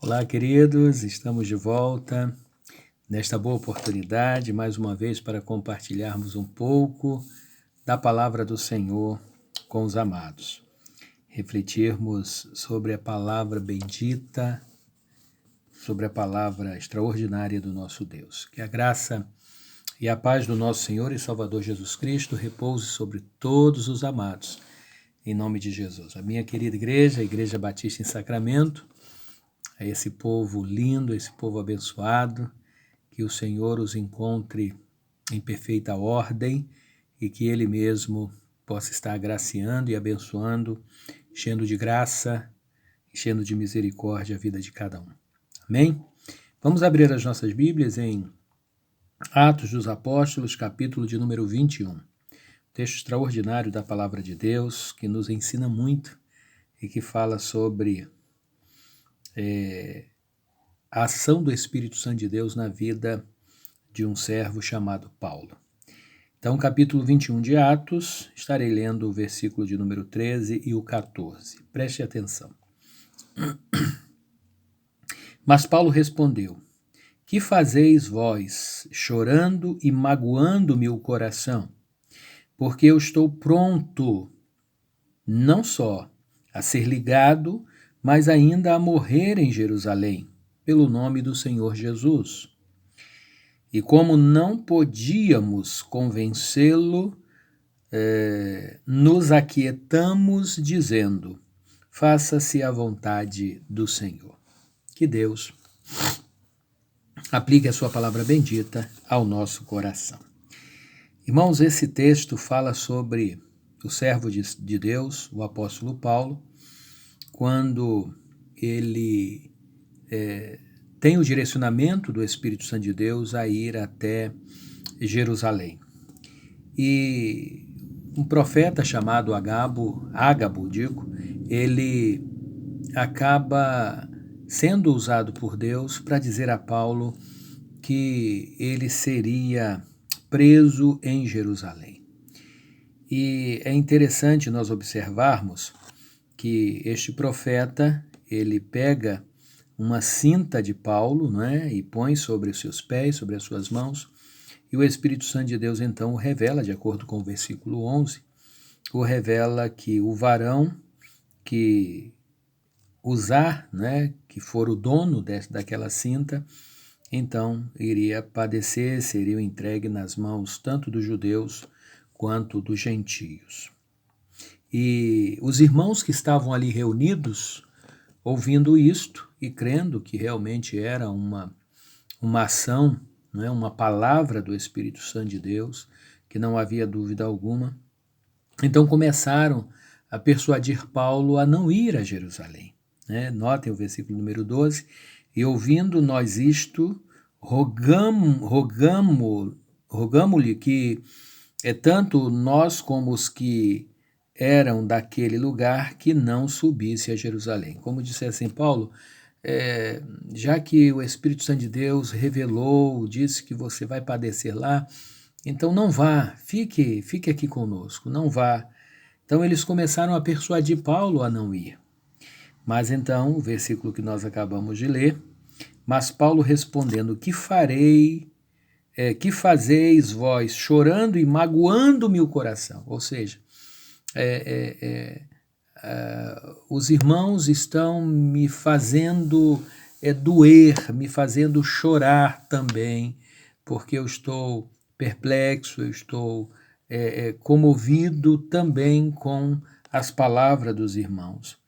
Olá, queridos, estamos de volta nesta boa oportunidade, mais uma vez, para compartilharmos um pouco da palavra do Senhor com os amados. Refletirmos sobre a palavra bendita, sobre a palavra extraordinária do nosso Deus. Que a graça e a paz do nosso Senhor e Salvador Jesus Cristo repouse sobre todos os amados, em nome de Jesus. A minha querida igreja, a Igreja Batista em Sacramento, a esse povo lindo, esse povo abençoado, que o Senhor os encontre em perfeita ordem e que Ele mesmo possa estar agraciando e abençoando, enchendo de graça, enchendo de misericórdia a vida de cada um. Amém? Vamos abrir as nossas Bíblias em Atos dos Apóstolos, capítulo de número 21. Texto extraordinário da Palavra de Deus, que nos ensina muito e que fala sobre a ação do Espírito Santo de Deus na vida de um servo chamado Paulo. Então, capítulo 21 de Atos, estarei lendo o versículo de número 13 e o 14. Preste atenção. Mas Paulo respondeu: Que fazeis vós, chorando e magoando-me o coração? Porque eu estou pronto, não só a ser ligado, mas ainda a morrer em Jerusalém, pelo nome do Senhor Jesus. E como não podíamos convencê-lo, nos aquietamos dizendo: faça-se a vontade do Senhor. Que Deus aplique a sua palavra bendita ao nosso coração. Irmãos, esse texto fala sobre o servo de Deus, o apóstolo Paulo, quando ele tem o direcionamento do Espírito Santo de Deus a ir até Jerusalém. E um profeta chamado Ágabo, ele acaba sendo usado por Deus para dizer a Paulo que ele seria preso em Jerusalém. E é interessante nós observarmos que este profeta, ele pega uma cinta de Paulo, né, e põe sobre os seus pés, sobre as suas mãos, e o Espírito Santo de Deus então o revela, de acordo com o versículo 11, o revela que o varão que usar, né, que for o dono daquela cinta, então iria padecer, seria entregue nas mãos tanto dos judeus quanto dos gentios. E os irmãos que estavam ali reunidos, ouvindo isto e crendo que realmente era uma ação, né, uma palavra do Espírito Santo de Deus, que não havia dúvida alguma, então começaram a persuadir Paulo a não ir a Jerusalém. Né? Notem o versículo número 12, e ouvindo nós isto, rogamo-lhe que tanto nós como os que eram daquele lugar que não subisse a Jerusalém. Como disse assim, Paulo, já que o Espírito Santo de Deus revelou, disse que você vai padecer lá, então não vá, fique aqui conosco, não vá. Então eles começaram a persuadir Paulo a não ir. Mas então, o versículo que nós acabamos de ler, mas Paulo respondendo: que fazeis vós, chorando e magoando-me o coração? Ou seja, os irmãos estão me fazendo doer, me fazendo chorar também, porque eu estou perplexo, eu estou comovido também com as palavras dos irmãos.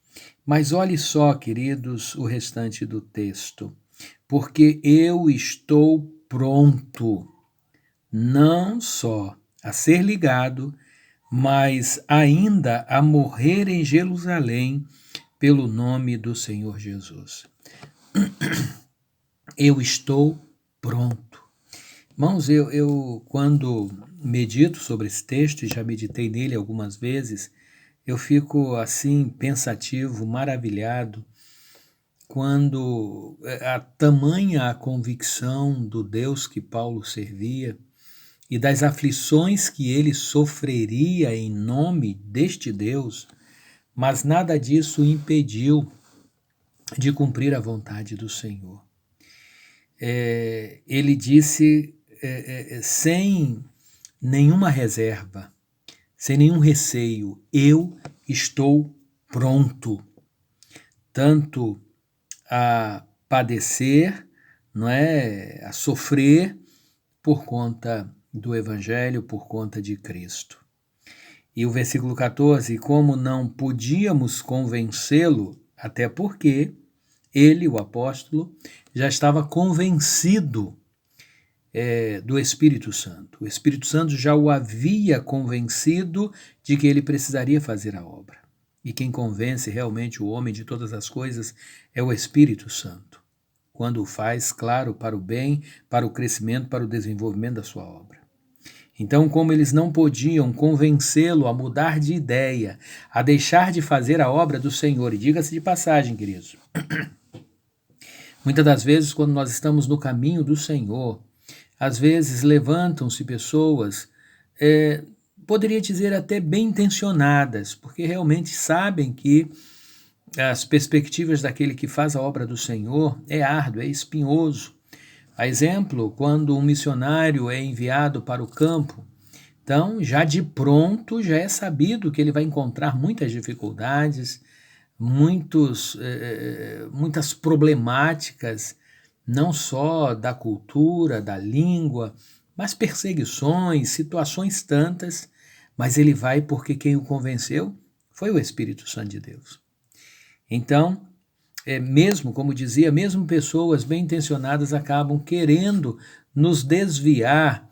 Mas olhe só, queridos, o restante do texto. Porque eu estou pronto, não só a ser ligado, mas ainda a morrer em Jerusalém pelo nome do Senhor Jesus. Eu estou pronto. Irmãos, eu quando medito sobre esse texto, e já meditei nele algumas vezes, eu fico assim pensativo, maravilhado, quando a tamanha a convicção do Deus que Paulo servia e das aflições que ele sofreria em nome deste Deus, mas nada disso impediu de cumprir a vontade do Senhor. Ele disse sem nenhuma reserva, sem nenhum receio: eu estou pronto, tanto a padecer, não é, a sofrer por conta do Evangelho, por conta de Cristo. E o versículo 14: como não podíamos convencê-lo, até porque ele, o apóstolo, já estava convencido do Espírito Santo. O Espírito Santo já o havia convencido de que ele precisaria fazer a obra. E quem convence realmente o homem de todas as coisas é o Espírito Santo, quando o faz, claro, para o bem, para o crescimento, para o desenvolvimento da sua obra. Então, como eles não podiam convencê-lo a mudar de ideia, a deixar de fazer a obra do Senhor, e diga-se de passagem, queridos, muitas das vezes, quando nós estamos no caminho do Senhor, às vezes levantam-se pessoas, poderia dizer até bem intencionadas, porque realmente sabem que as perspectivas daquele que faz a obra do Senhor é árduo, é espinhoso. A exemplo, quando um missionário é enviado para o campo, então já de pronto já é sabido que ele vai encontrar muitas dificuldades, muitas problemáticas, não só da cultura, da língua, mas perseguições, situações tantas, mas ele vai porque quem o convenceu foi o Espírito Santo de Deus. Então, mesmo, como dizia, mesmo pessoas bem intencionadas acabam querendo nos desviar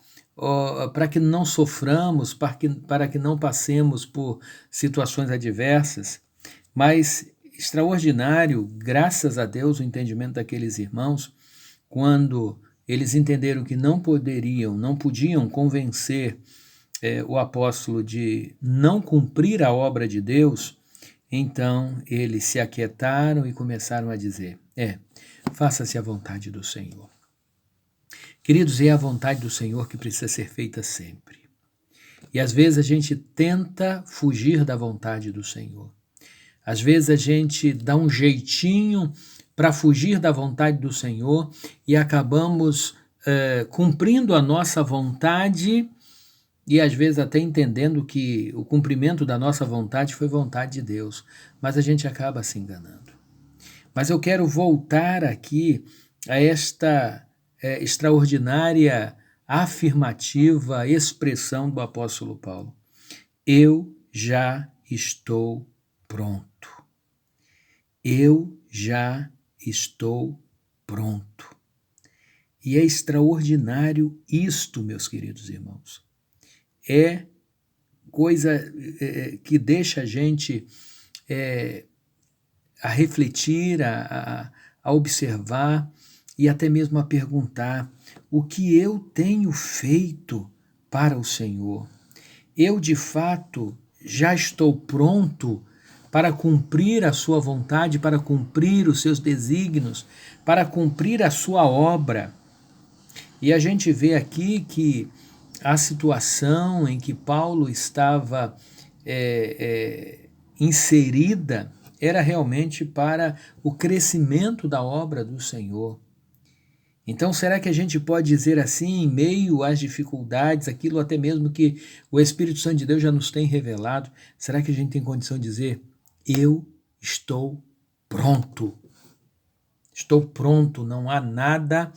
para que não soframos, para que não passemos por situações adversas. Mas extraordinário, graças a Deus, o entendimento daqueles irmãos, quando eles entenderam que não podiam convencer o apóstolo de não cumprir a obra de Deus, então eles se aquietaram e começaram a dizer: faça-se a vontade do Senhor. Queridos, é a vontade do Senhor que precisa ser feita sempre. E às vezes a gente tenta fugir da vontade do Senhor. Às vezes a gente dá um jeitinho para fugir da vontade do Senhor e acabamos cumprindo a nossa vontade e às vezes até entendendo que o cumprimento da nossa vontade foi vontade de Deus, mas a gente acaba se enganando. Mas eu quero voltar aqui a esta extraordinária afirmativa expressão do apóstolo Paulo: eu já estou pronto. Eu já estou pronto. E é extraordinário isto, meus queridos irmãos. É coisa que deixa a gente a refletir, a observar e até mesmo a perguntar: o que eu tenho feito para o Senhor? Eu, de fato, já estou pronto para cumprir a sua vontade, para cumprir os seus desígnios, para cumprir a sua obra? E a gente vê aqui que a situação em que Paulo estava inserida era realmente para o crescimento da obra do Senhor. Então, será que a gente pode dizer assim, em meio às dificuldades, aquilo até mesmo que o Espírito Santo de Deus já nos tem revelado, será que a gente tem condição de dizer: eu estou pronto? Estou pronto, não há nada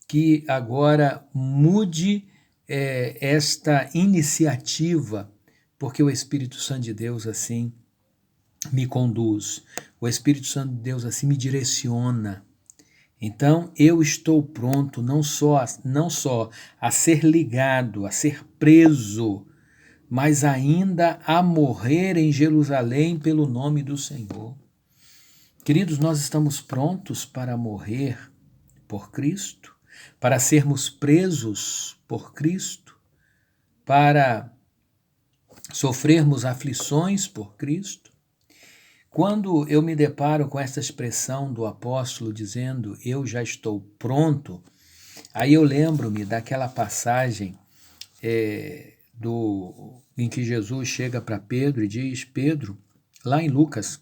que agora mude esta iniciativa, porque o Espírito Santo de Deus assim me conduz, o Espírito Santo de Deus assim me direciona. Então eu estou pronto não só a ser ligado, a ser preso, mas ainda a morrer em Jerusalém pelo nome do Senhor. Queridos, nós estamos prontos para morrer por Cristo, para sermos presos por Cristo, para sofrermos aflições por Cristo. Quando eu me deparo com essa expressão do apóstolo dizendo: eu já estou pronto, aí eu lembro-me daquela passagem em que Jesus chega para Pedro e diz: Pedro, lá em Lucas,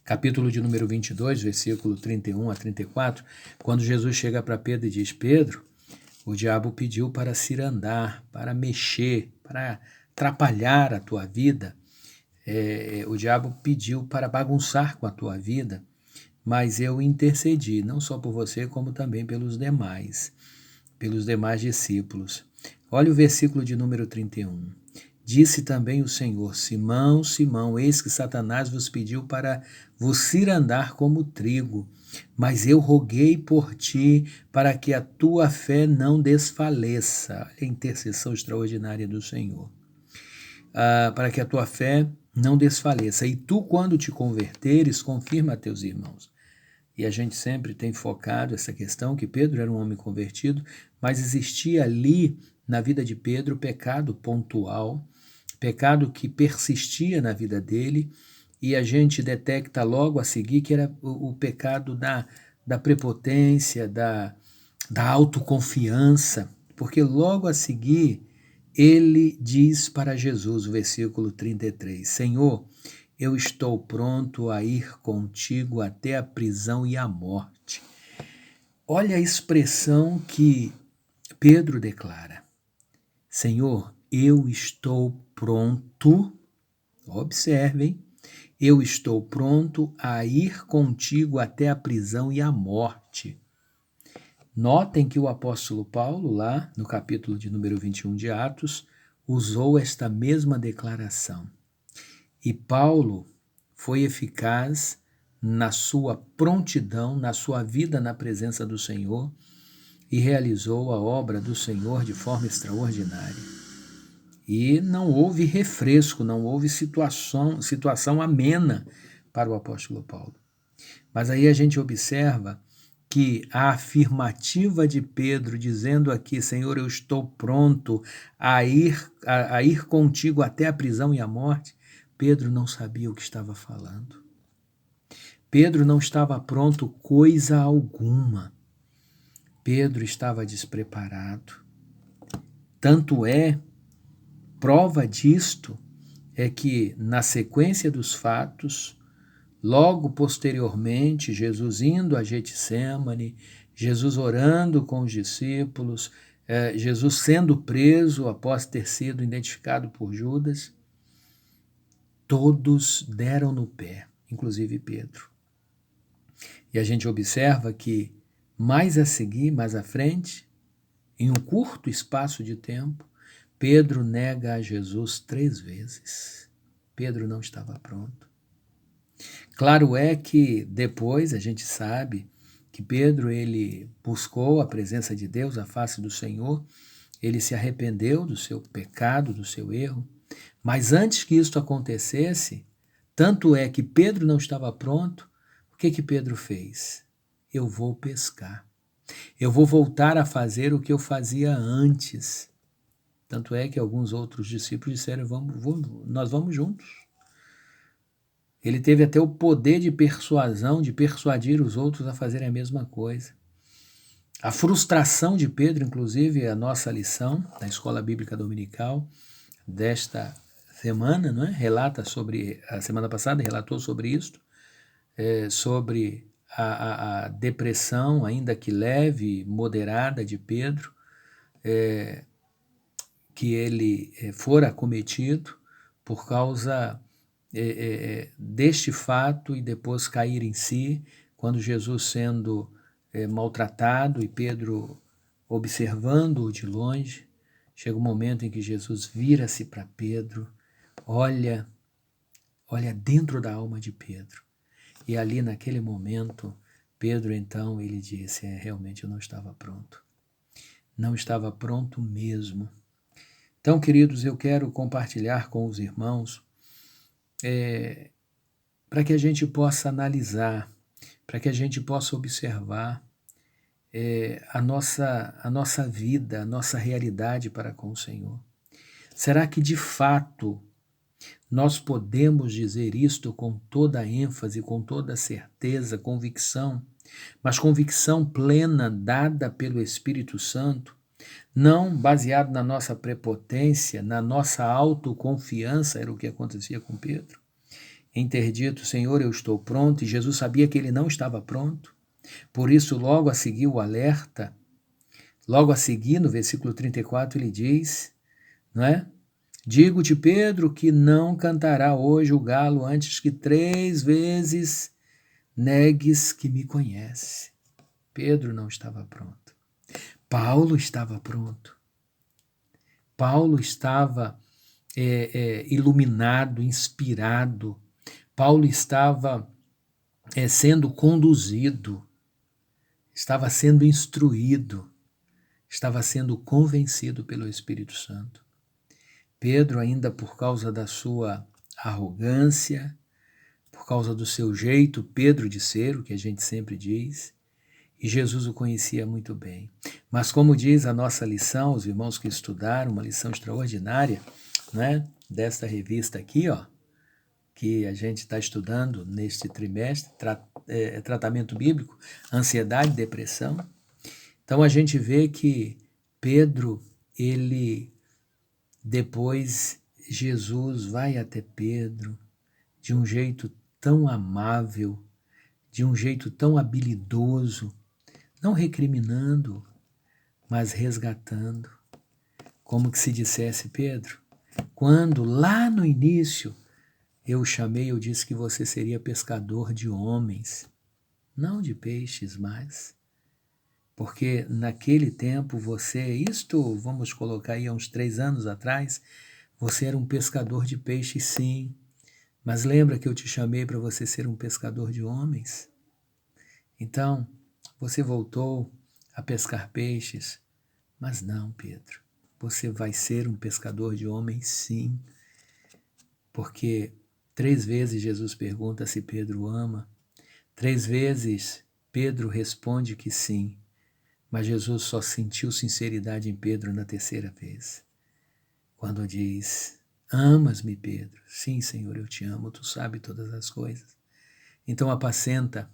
capítulo de número 22, versículo 31 a 34, quando Jesus chega para Pedro e diz: Pedro, o diabo pediu para cirandar, para mexer, para atrapalhar a tua vida. O diabo pediu para bagunçar com a tua vida, mas eu intercedi, não só por você, como também pelos demais discípulos. Olha o versículo de número 31. Disse também o Senhor: Simão, Simão, eis que Satanás vos pediu para vos cirandar como trigo, mas eu roguei por ti para que a tua fé não desfaleça. Olha a intercessão extraordinária do Senhor. Para que a tua fé não desfaleça. E tu, quando te converteres, confirma a teus irmãos. E a gente sempre tem focado essa questão que Pedro era um homem convertido, mas existia ali na vida de Pedro pecado pontual, pecado que persistia na vida dele, e a gente detecta logo a seguir que era o pecado da prepotência, da autoconfiança, porque logo a seguir ele diz para Jesus, o versículo 33, Senhor, eu estou pronto a ir contigo até a prisão e a morte. Olha a expressão que Pedro declara. Senhor, eu estou pronto, observem, eu estou pronto a ir contigo até a prisão e a morte. Notem que o apóstolo Paulo, lá no capítulo de número 21 de Atos, usou esta mesma declaração. E Paulo foi eficaz na sua prontidão, na sua vida na presença do Senhor e realizou a obra do Senhor de forma extraordinária. E não houve refresco, não houve situação amena para o apóstolo Paulo. Mas aí a gente observa que a afirmativa de Pedro, dizendo aqui, Senhor, eu estou pronto a ir contigo até a prisão e a morte, Pedro não sabia o que estava falando. Pedro não estava pronto coisa alguma. Pedro estava despreparado. Tanto é, prova disto é que, na sequência dos fatos, logo posteriormente, Jesus indo a Getsêmani, Jesus orando com os discípulos, Jesus sendo preso após ter sido identificado por Judas, todos deram no pé, inclusive Pedro. E a gente observa que mais a seguir, mais à frente, em um curto espaço de tempo, Pedro nega a Jesus 3 vezes. Pedro não estava pronto. Claro é que depois a gente sabe que Pedro ele buscou a presença de Deus, a face do Senhor, ele se arrependeu do seu pecado, do seu erro, mas antes que isso acontecesse, tanto é que Pedro não estava pronto, o que Pedro fez? Eu vou pescar. Eu vou voltar a fazer o que eu fazia antes. Tanto é que alguns outros discípulos disseram, nós vamos juntos. Ele teve até o poder de persuasão, de persuadir os outros a fazerem a mesma coisa. A frustração de Pedro, inclusive, é a nossa lição da Escola Bíblica Dominical desta semana, não é? Relata sobre, a semana passada relatou sobre isto, sobre a depressão, ainda que leve, moderada de Pedro, que ele fora acometido por causa deste fato e depois cair em si, quando Jesus sendo maltratado e Pedro observando-o de longe, chega um momento em que Jesus vira-se para Pedro, olha dentro da alma de Pedro. E ali naquele momento, Pedro então, ele disse, realmente eu não estava pronto. Não estava pronto mesmo. Então, queridos, eu quero compartilhar com os irmãos para que a gente possa analisar, para que a gente possa observar a nossa vida, a nossa realidade para com o Senhor. Será que de fato nós podemos dizer isto com toda a ênfase, com toda a certeza, convicção, mas convicção plena dada pelo Espírito Santo, não baseado na nossa prepotência, na nossa autoconfiança, era o que acontecia com Pedro? em ter dito, Senhor, eu estou pronto, e Jesus sabia que ele não estava pronto. Por isso, logo a seguir o alerta, logo a seguir, no versículo 34, ele diz, não é? Digo-te, Pedro, que não cantará hoje o galo antes que 3 vezes negues que me conhece. Pedro não estava pronto. Paulo estava pronto. Paulo estava iluminado, inspirado. Paulo estava sendo conduzido, estava sendo instruído, estava sendo convencido pelo Espírito Santo. Pedro, ainda por causa da sua arrogância, por causa do seu jeito, Pedro de ser, o que a gente sempre diz, e Jesus o conhecia muito bem. Mas como diz a nossa lição, os irmãos que estudaram, uma lição extraordinária, né, desta revista aqui, ó, que a gente está estudando neste trimestre, tratamento bíblico, ansiedade e depressão. Então a gente vê que Pedro, depois Jesus vai até Pedro de um jeito tão amável, de um jeito tão habilidoso, não recriminando, mas resgatando. Como que se dissesse, Pedro, quando lá no início eu o chamei, eu disse que você seria pescador de homens, não de peixes mais. Porque naquele tempo vamos colocar aí há uns 3 anos atrás, você era um pescador de peixes, sim. Mas lembra que eu te chamei para você ser um pescador de homens? Então, você voltou a pescar peixes, mas não, Pedro. Você vai ser um pescador de homens, sim. Porque 3 vezes Jesus pergunta se Pedro ama. 3 vezes Pedro responde que sim. Mas Jesus só sentiu sinceridade em Pedro na 3ª vez. Quando diz, amas-me, Pedro? Sim, Senhor, eu te amo, tu sabes todas as coisas. Então apacenta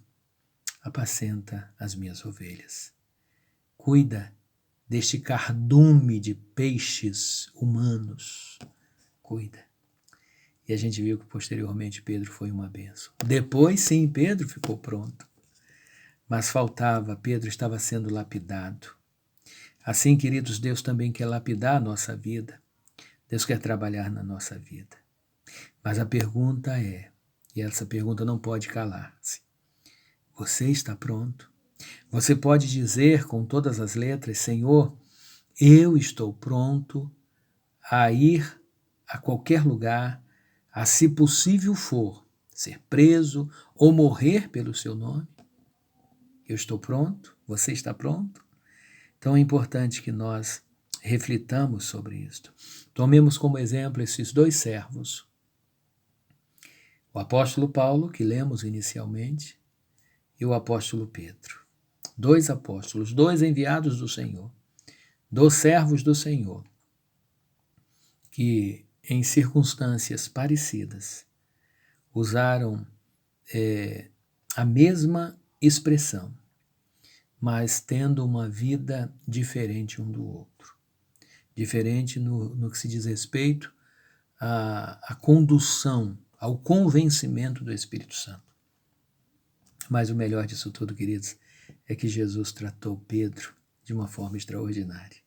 as minhas ovelhas. Cuida deste cardume de peixes humanos. Cuida. E a gente viu que posteriormente Pedro foi uma bênção. Depois, sim, Pedro ficou pronto. Mas faltava, Pedro estava sendo lapidado. Assim, queridos, Deus também quer lapidar a nossa vida. Deus quer trabalhar na nossa vida. Mas a pergunta é, e essa pergunta não pode calar-se, você está pronto? Você pode dizer com todas as letras, Senhor, eu estou pronto a ir a qualquer lugar, a se possível for, ser preso ou morrer pelo seu nome? Eu estou pronto? Você está pronto? Então é importante que nós reflitamos sobre isto. Tomemos como exemplo esses 2 servos. O apóstolo Paulo, que lemos inicialmente, e o apóstolo Pedro. 2 apóstolos, 2 enviados do Senhor, 2 servos do Senhor, que em circunstâncias parecidas usaram a mesma expressão, mas tendo uma vida diferente um do outro. Diferente no que se diz respeito à condução, ao convencimento do Espírito Santo. Mas o melhor disso tudo, queridos, é que Jesus tratou Pedro de uma forma extraordinária.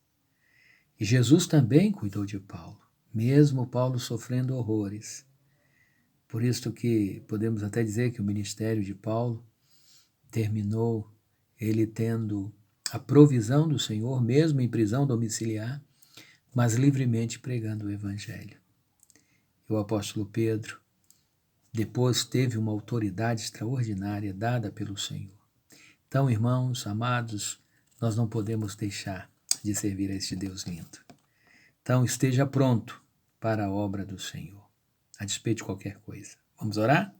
E Jesus também cuidou de Paulo, mesmo Paulo sofrendo horrores. Por isso que podemos até dizer que o ministério de Paulo terminou ele tendo a provisão do Senhor, mesmo em prisão domiciliar, mas livremente pregando o Evangelho. E o apóstolo Pedro depois teve uma autoridade extraordinária dada pelo Senhor. Então, irmãos, amados, nós não podemos deixar de servir a este Deus lindo. Então, esteja pronto para a obra do Senhor, a despeito de qualquer coisa. Vamos orar?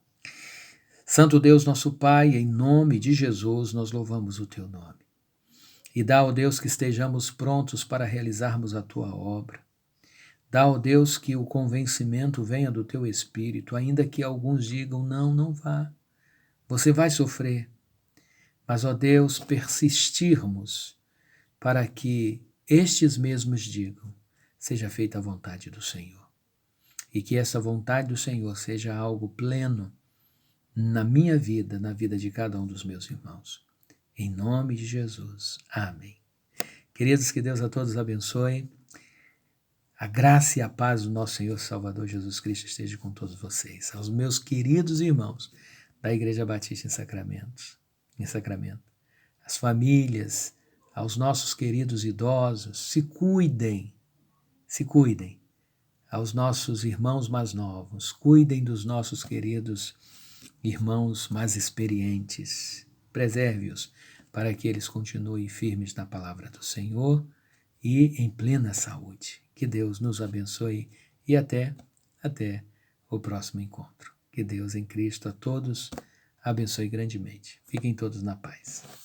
Santo Deus, nosso Pai, em nome de Jesus, nós louvamos o Teu nome. E dá, ó Deus, que estejamos prontos para realizarmos a Tua obra. Dá, ó Deus, que o convencimento venha do Teu Espírito, ainda que alguns digam, não vá, você vai sofrer. Mas, ó Deus, persistirmos para que estes mesmos digam, seja feita a vontade do Senhor. e que essa vontade do Senhor seja algo pleno na minha vida, na vida de cada um dos meus irmãos. Em nome de Jesus. Amém. Queridos, que Deus a todos abençoe. A graça e a paz do nosso Senhor e Salvador Jesus Cristo esteja com todos vocês. Aos meus queridos irmãos da Igreja Batista em Sacramento, as famílias, aos nossos queridos idosos, se cuidem. Aos nossos irmãos mais novos, cuidem dos nossos queridos irmãos mais experientes. Preserve-os para que eles continuem firmes na palavra do Senhor e em plena saúde. Que Deus nos abençoe e até o próximo encontro. Que Deus em Cristo a todos abençoe grandemente. Fiquem todos na paz.